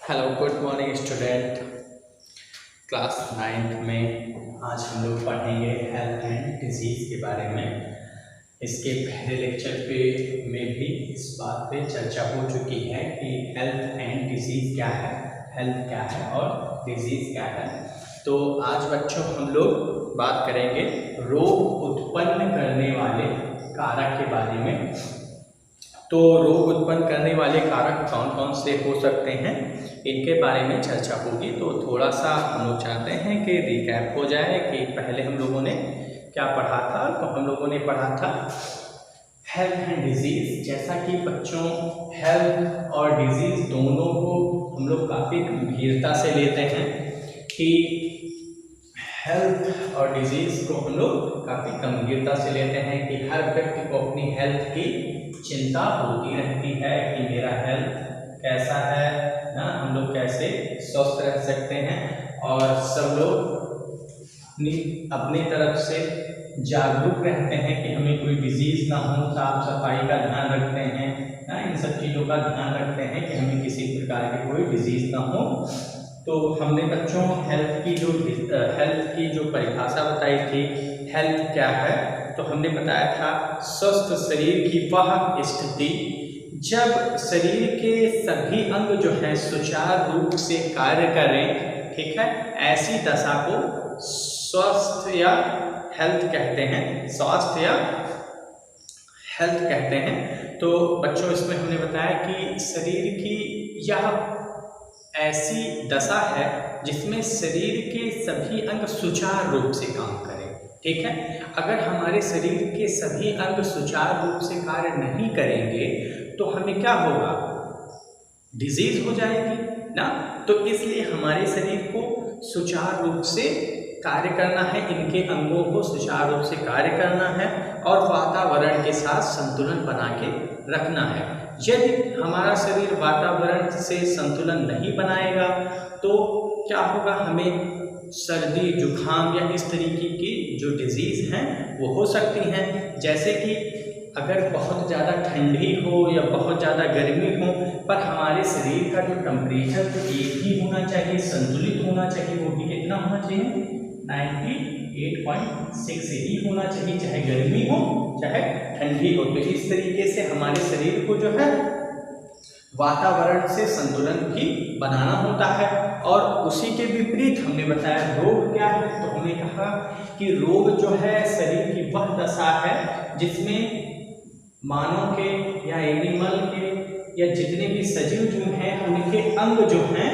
Hello good morning student. Class 9th में आज हम लोग पढ़ेंगे हेल्थ एंड डिजीज़ के बारे में। इसके पहले लेक्चर पे में भी इस बात पे चर्चा हो चुकी है कि हेल्थ एंड डिजीज़ क्या है, हेल्थ क्या है और डिजीज़ क्या है। तो आज बच्चों हम लोग बात करेंगे रोग उत्पन्न करने वाले कारक के बारे में। तो रोग उत्पन्न करने वाले कारक कौन कौन से हो सकते हैं, इनके बारे में चर्चा होगी। तो थोड़ा सा हम लोग चाहते हैं कि रिकैप हो जाए कि पहले हम लोगों ने क्या पढ़ा था। तो हम लोगों ने पढ़ा था हेल्थ एंड डिजीज़। जैसा कि बच्चों हेल्थ और डिजीज़ दोनों को हम लोग काफ़ी गंभीरता से लेते हैं कि हेल्थ और डिजीज़ को हम लोग काफ़ी गंभीरता से लेते हैं कि हर व्यक्ति को अपनी हेल्थ की चिंता होती रहती है कि मेरा हेल्थ कैसा है ना, हम लोग कैसे स्वस्थ रह सकते हैं। और सब लोग अपनी तरफ से जागरूक रहते हैं कि हमें कोई डिजीज़ ना हो, साफ सफाई का ध्यान रखते हैं ना, इन सब चीज़ों का ध्यान रखते हैं कि हमें किसी प्रकार की कोई डिजीज़ ना हो। तो हमने बच्चों हेल्थ की जो परिभाषा बताई थी, हेल्थ क्या है, तो हमने बताया था स्वस्थ शरीर की वह स्थिति जब शरीर के सभी अंग जो है सुचारू रूप से कार्य करें, ठीक है, ऐसी दशा को स्वास्थ्य या हेल्थ कहते हैं, स्वास्थ्य या हेल्थ कहते हैं। तो बच्चों इसमें हमने बताया कि शरीर की यह ऐसी दशा है जिसमें शरीर के सभी अंग सुचारू रूप से काम करें, ठीक है। अगर हमारे शरीर के सभी अंग सुचारू रूप से कार्य नहीं करेंगे तो हमें क्या होगा, डिजीज हो जाएगी ना। तो इसलिए हमारे शरीर को सुचारू रूप से कार्य करना है, इनके अंगों को सुचारू रूप से कार्य करना है और वातावरण के साथ संतुलन बना के रखना है। यदि हमारा शरीर वातावरण से संतुलन नहीं बनाएगा तो क्या होगा, हमें सर्दी जुखाम या इस तरीके की जो डिजीज़ हैं वो हो सकती हैं। जैसे कि अगर बहुत ज़्यादा ठंडी हो या बहुत ज़्यादा गर्मी हो, पर हमारे शरीर का जो टेम्परेचर तो एक ही होना चाहिए, संतुलित होना चाहिए। वो भी कितना होना चाहिए, 98.6 ही होना चाहिए, चाहे गर्मी हो चाहे ठंडी हो। तो इस तरीके से हमारे शरीर को जो है वातावरण से संतुलन भी बनाना होता है। और उसी के विपरीत हमने बताया रोग क्या है। तो हमने कहा कि रोग जो है शरीर की वह दशा है जिसमें मानव के या एनिमल के या जितने भी सजीव जो हैं उनके अंग जो हैं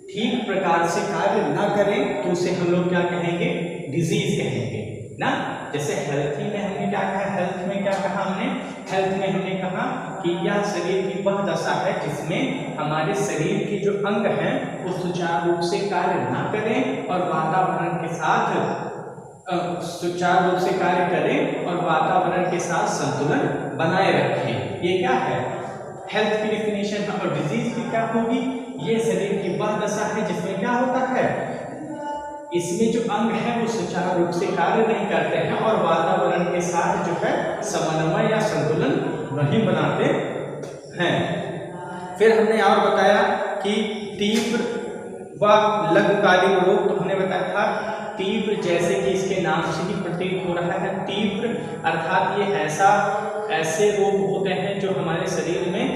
ठीक प्रकार से कार्य ना करें तो उसे हम लोग क्या कहेंगे, डिजीज कहेंगे ना। जैसे हेल्थ में हमने क्या कहा, हेल्थ में क्या कहा हमने, हेल्थ में हमने कहा कि यह शरीर की वह दशा है जिसमें हमारे शरीर के जो अंग हैं वो सुचारू रूप से कार्य ना करें और वातावरण के साथ सुचारू रूप से कार्य करें और वातावरण के साथ संतुलन बनाए रखें। ये क्या है, हेल्थ की डिफिनेशन है। और डिजीज की क्या होगी, ये शरीर की वह दशा है जिसमें क्या होता है, इसमें जो अंग है वो सुचारू रूप से कार्य नहीं करते हैं और वातावरण के साथ जो है समन्वय या संतुलन नहीं बनाते हैं। फिर हमने और बताया कि तीव्र व लघुकालिक रोग। तो हमने बताया था तीव्र, जैसे कि इसके नाम से ही प्रतीत हो रहा है, तीव्र अर्थात ये ऐसे रोग होते हैं जो हमारे शरीर में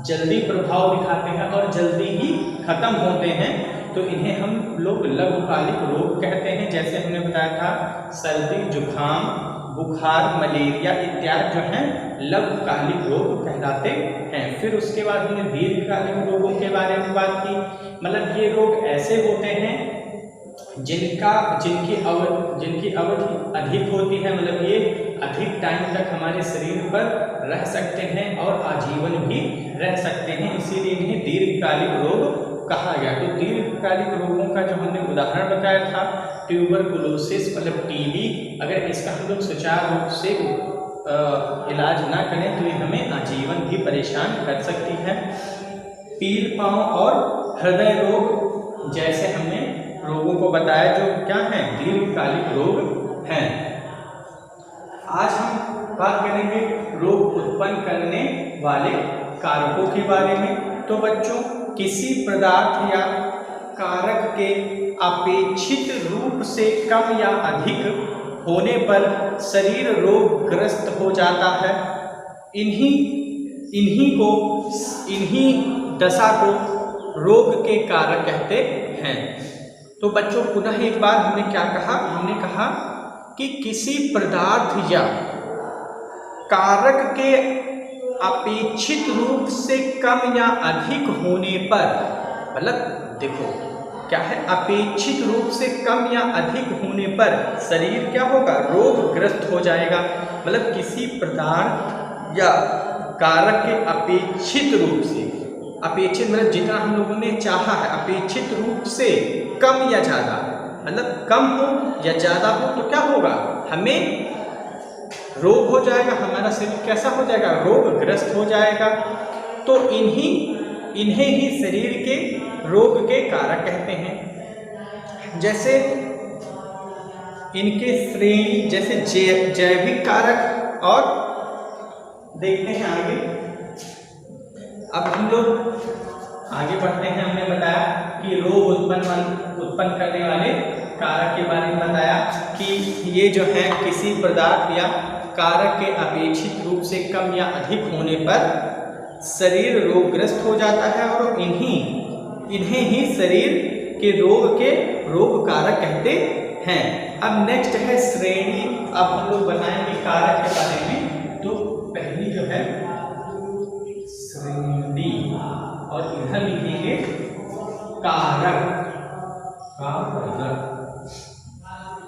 जल्दी प्रभाव दिखाते हैं और जल्दी ही खत्म होते हैं। तो इन्हें हम लोग लघुकालिक रोग कहते हैं। जैसे हमने बताया था सर्दी जुखाम बुखार मलेरिया इत्यादि जो हैं लघुकालिक रोग कहलाते हैं। फिर उसके बाद हमने दीर्घकालिक रोगों के बारे में बात की। मतलब ये रोग ऐसे होते हैं जिनकी अवधि अधिक होती है, मतलब ये अधिक टाइम तक हमारे शरीर पर रह सकते हैं और आजीवन भी रह सकते हैं, इसीलिए इन्हें दीर्घकालिक रोग कहा गया। तो दीर्घकालिक रोगों का जो हमने उदाहरण बताया था ट्यूबरकुलोसिस मतलब टीबी, अगर इसका हम लोग सुचारू रूप से इलाज ना करें तो ये हमें आजीवन भी परेशान कर सकती है। पील पाँव और हृदय रोग जैसे हमने रोगों को बताया जो क्या है, दीर्घकालिक रोग हैं। आज हम बात करेंगे रोग उत्पन्न करने वाले कारकों के बारे में। तो बच्चों किसी पदार्थ या कारक के अपेक्षित रूप से कम या अधिक होने पर शरीर रोगग्रस्त हो जाता है। इन्हीं दशा को रोग के कारक कहते हैं। तो बच्चों पुनः एक बार हमने क्या कहा, हमने कहा कि किसी पदार्थ या कारक के अपेक्षित रूप से कम या अधिक होने पर, मतलब देखो क्या है, अपेक्षित रूप से कम या अधिक होने पर शरीर क्या होगा, रोगग्रस्त हो जाएगा। मतलब किसी पदार्थ या कारक के अपेक्षित रूप से, अपेक्षित मतलब जितना हम लोगों ने चाहा है, अपेक्षित रूप से कम या ज़्यादा, मतलब कम हो या ज़्यादा हो तो क्या होगा, हमें रोग हो जाएगा, हमारा शरीर कैसा हो जाएगा, रोगग्रस्त हो जाएगा। तो इन्हें ही शरीर के रोग के कारक कहते हैं। जैसे इनके श्रेणी, जैसे जैविक कारक, और देखते हैं आगे। अब हम लोग आगे बढ़ते हैं। हमने बताया कि रोग उत्पन्न करने वाले कारक के बारे में बताया कि ये जो है किसी पदार्थ या कारक के अपेक्षित रूप से कम या अधिक होने पर शरीर रोगग्रस्त हो जाता है, और इन्हें ही शरीर के रोग कारक कहते हैं। अब नेक्स्ट है श्रेणी। अब हम लोग बताएंगे कारक के बारे में। तो पहली जो है श्रेणी, और इधर लिखेंगे कारक।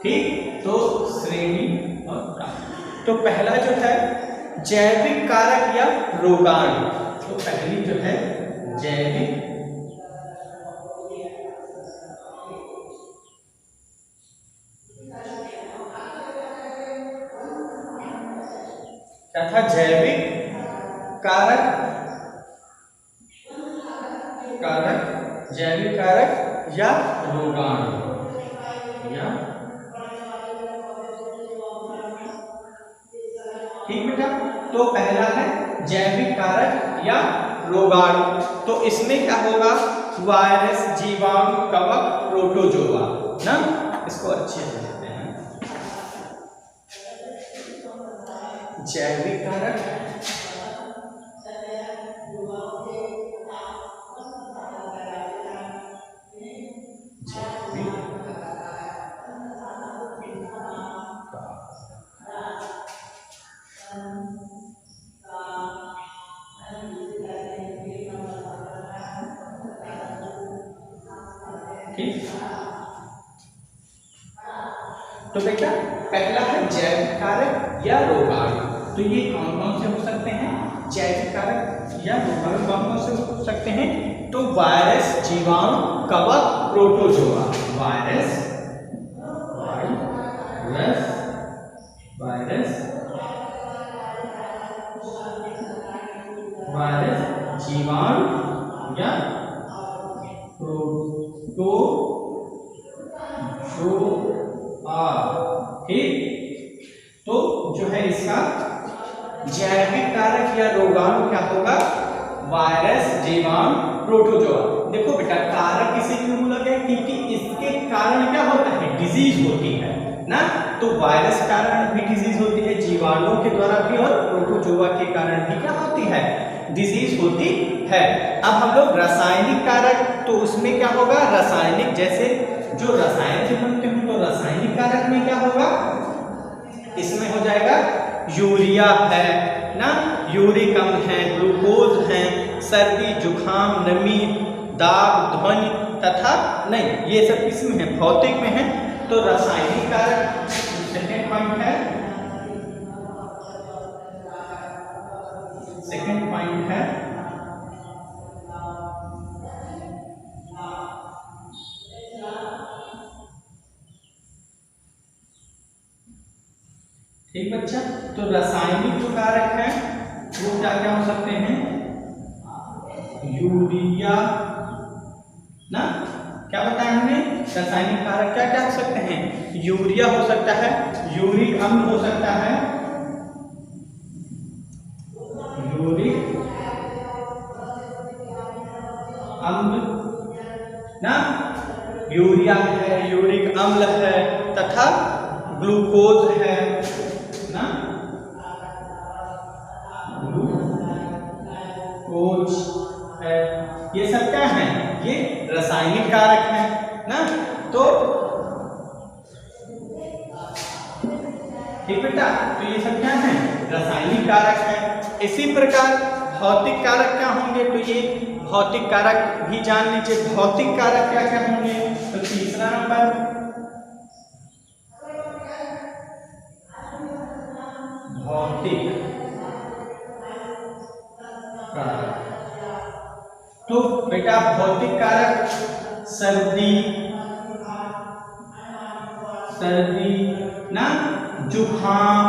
ठीक, तो श्रेणी और कारक। तो पहला जो है जैविक कारक या रोगाणु। तो पहली जो है जैविक तथा जैविक जैविक कारक या रोगाणु या, ठीक बेटा। तो पहला है जैविक कारक या रोगाणु। तो इसमें क्या होगा, वायरस, जीवाणु, कवक, प्रोटोजोआ ना, इसको अच्छे से देखते हैं। जैविक कारक ठीक। तो बेटा पहला है जैविक कारक या रोगाणु। तो ये कौन कौन से हो सकते हैं, जैविक कारक या रोगाणु कौन कौन से हो सकते हैं? तो वायरस, जीवाणु, कवक, प्रोटोजोआ। वायरस, जीवाणु या ठीक। तो जो है इसका जैविक कारक या रोगाणु क्या होगा, वायरस, जीवाणु, प्रोटोजोआ। देखो बेटा कारक इसे क्यों बोला गया, क्योंकि इसके कारण क्या होता है, डिजीज होती है ना। तो वायरस के कारण भी डिजीज होती है, जीवाणुओं के द्वारा भी, और प्रोटोजोआ के कारण भी क्या होती है, डिजीज होती है। अब हम लोग रासायनिक कारक, तो उसमें क्या होगा, रासायनिक, जैसे जो रसायन से बनते हैं, तो रासायनिक कारक में क्या होगा, इसमें हो जाएगा यूरिया है ना, यूरिक अम्ल है, ग्लूकोज है, सर्दी, जुखाम, नमी, दाग, ध्वनि तथा नहीं, ये सब किसमें है, भौतिक में है। तो रासायनिक कारक सेकेंड पॉइंट है, ठीक बच्चा। तो रासायनिक जो कारक है वो क्या क्या हो सकते हैं, यूरिया ना, क्या बताया हमने, रासायनिक कारक क्या क्या हो सकते हैं, यूरिया हो सकता है, यूरिक अम्ल हो सकता है, यूरिक अम्ल ना, यूरिया है, यूरिक अम्ल है तथा ग्लूकोज है ना, ग्लूकोज है। ये सब क्या है? ये रासायनिक कारक है ना। तो ठीक बेटा, तो ये सब क्या है? रासायनिक कारक है। इसी प्रकार भौतिक कारक क्या होंगे? तो ये भौतिक कारक भी जान लीजिए। भौतिक कारक क्या क्या होंगे? तो तीसरा नंबर भौतिक कारक। तो बेटा भौतिक कारक सर्दी ना, जुखाम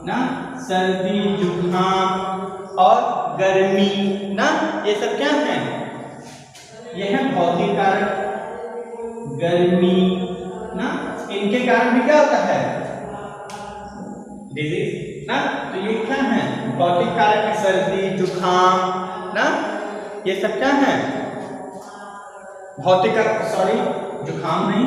ना, सर्दी जुखाम और गर्मी ना, ये सब क्या है? ये है भौतिक कारक। गर्मी ना, इनके कारण भी क्या होता है? डिजीज ना। तो ये क्या है? भौतिक कारक है। सर्दी जुखाम ना, ये सब क्या है? भौतिक कारक। सॉरी, जुखाम नहीं,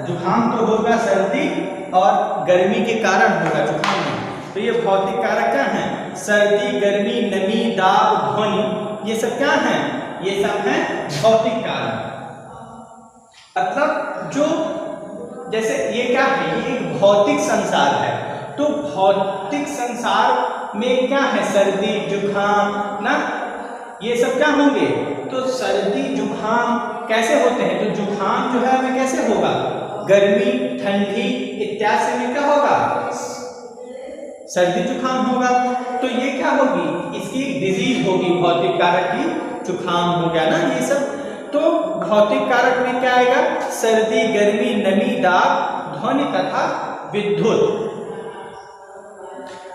जुखाम तो होगा सर्दी और गर्मी के कारण होगा, जुखाम नहीं। तो ये भौतिक कारक क्या है? सर्दी, गर्मी, नमी, दाब, ध्वनि, ये सब क्या है? ये सब है भौतिक कारक। मतलब जो जैसे ये क्या है? ये एक भौतिक संसार है। तो भौतिक संसार में क्या है? सर्दी जुखाम ना, ये सब क्या होंगे? तो सर्दी जुखाम कैसे होते हैं? तो जुखाम जो है हमें कैसे होगा? गर्मी ठंडी इत्यादि में क्या होगा? सर्दी जुखाम होगा। तो ये क्या होगी? इसकी डिजीज होगी भौतिक कारक की। जुखाम हो गया ना ये सब। तो भौतिक कारक में क्या आएगा? सर्दी, गर्मी, नमी, दाब, ध्वनि तथा विद्युत।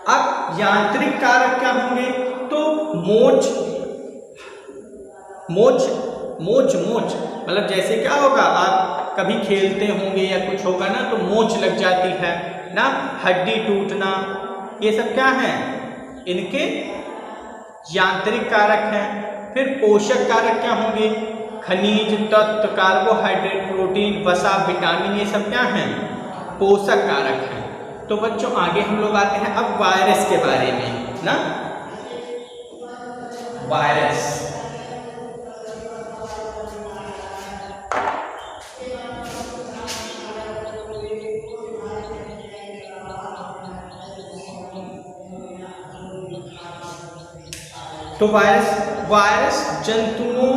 अब यांत्रिक कारक क्या होंगे? तो मोच मतलब जैसे क्या होगा? आप कभी खेलते होंगे या कुछ होगा ना, तो मोच लग जाती है ना, हड्डी टूटना, ये सब क्या है? इनके यांत्रिक कारक हैं। फिर पोषक कारक क्या होंगे? खनिज तत्व, कार्बोहाइड्रेट, प्रोटीन, वसा, विटामिन, ये सब क्या हैं? पोषक कारक हैं। तो बच्चों आगे हम लोग आते हैं अब वायरस के बारे में ना। वायरस तो वायरस जंतुओं,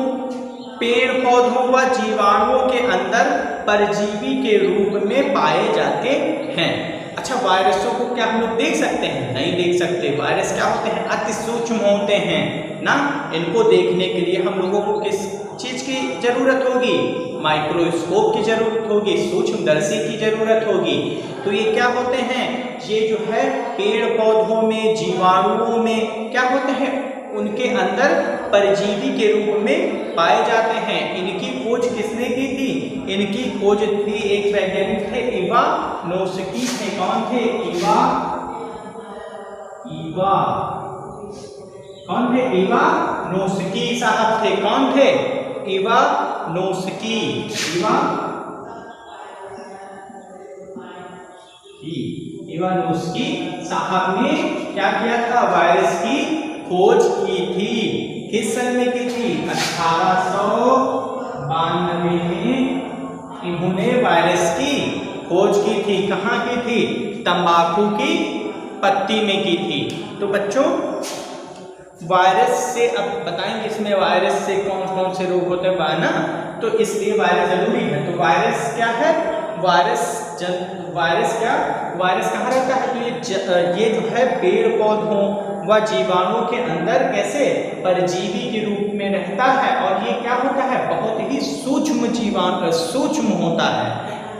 पेड़ पौधों व जीवाणुओं के अंदर परजीवी के रूप में पाए जाते हैं। अच्छा, वायरसों को क्या हम लोग देख सकते हैं? नहीं देख सकते। वायरस क्या होते हैं? अति सूक्ष्म होते हैं ना। इनको देखने के लिए हम लोगों को किस चीज की जरूरत होगी? माइक्रोस्कोप की जरूरत होगी, सूक्ष्मदर्शी की जरूरत होगी। तो ये क्या होते हैं? ये जो है पेड़ पौधों में, जीवाणुओं में क्या होते हैं? उनके अंदर परजीवी के रूप में पाए जाते हैं। इनकी खोज किसने की थी? इनकी खोज थी एक वैज्ञानिक थे, इवानोस्की थे। कौन थे? कौन थे? इवानोस्की साहब थे। कौन थे? इवानोस्की। इवानोस्की साहब ने क्या किया था? वायरस की खोज की थी। किस सन में की थी? 1892 में इन्होंने वायरस की खोज की थी। कहाँ की थी? तंबाकू की पत्ती में की थी। तो बच्चों वायरस से अब बताएंगे इसमें वायरस से कौन कौन से रोग होते हैं ना, तो इसलिए वायरस जरूरी है। तो वायरस क्या है? वायरस कहाँ रहता है? तो ये जो है पेड़ पौधों व जीवाणुओं के अंदर कैसे परजीवी के रूप में रहता है। और ये क्या होता है? बहुत ही सूक्ष्म होता है।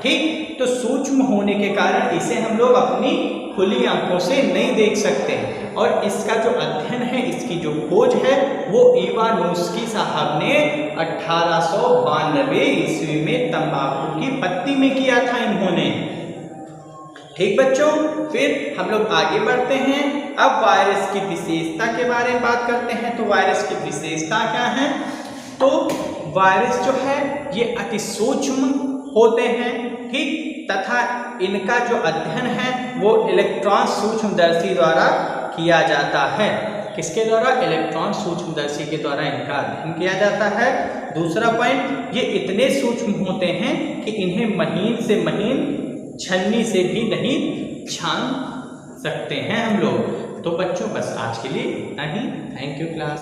ठीक, तो सूक्ष्म होने के कारण इसे हम लोग अपनी खुली आंखों से नहीं देख सकते। और इसका जो अध्ययन है, इसकी जो खोज है, वो इवानोस्की साहब ने 1892 ईस्वी में तंबाकू की पत्ती में किया था इन्होंने। ठीक बच्चों, फिर हम लोग आगे बढ़ते हैं। अब वायरस की विशेषता के बारे में बात करते हैं। तो वायरस की विशेषता क्या है? तो वायरस जो है ये अति सूक्ष्म होते हैं, ठीक, तथा इनका जो अध्ययन है वो इलेक्ट्रॉन सूक्ष्मदर्शी द्वारा किया जाता है। किसके द्वारा? इलेक्ट्रॉन सूक्ष्मदर्शी के द्वारा इनका अध्ययन किया जाता है। दूसरा पॉइंट, ये इतने सूक्ष्म होते हैं कि इन्हें महीन से महीन छन्नी से भी नहीं छान सकते हैं हम लोग। तो बच्चों बस आज के लिए इतना ही। Thank you class.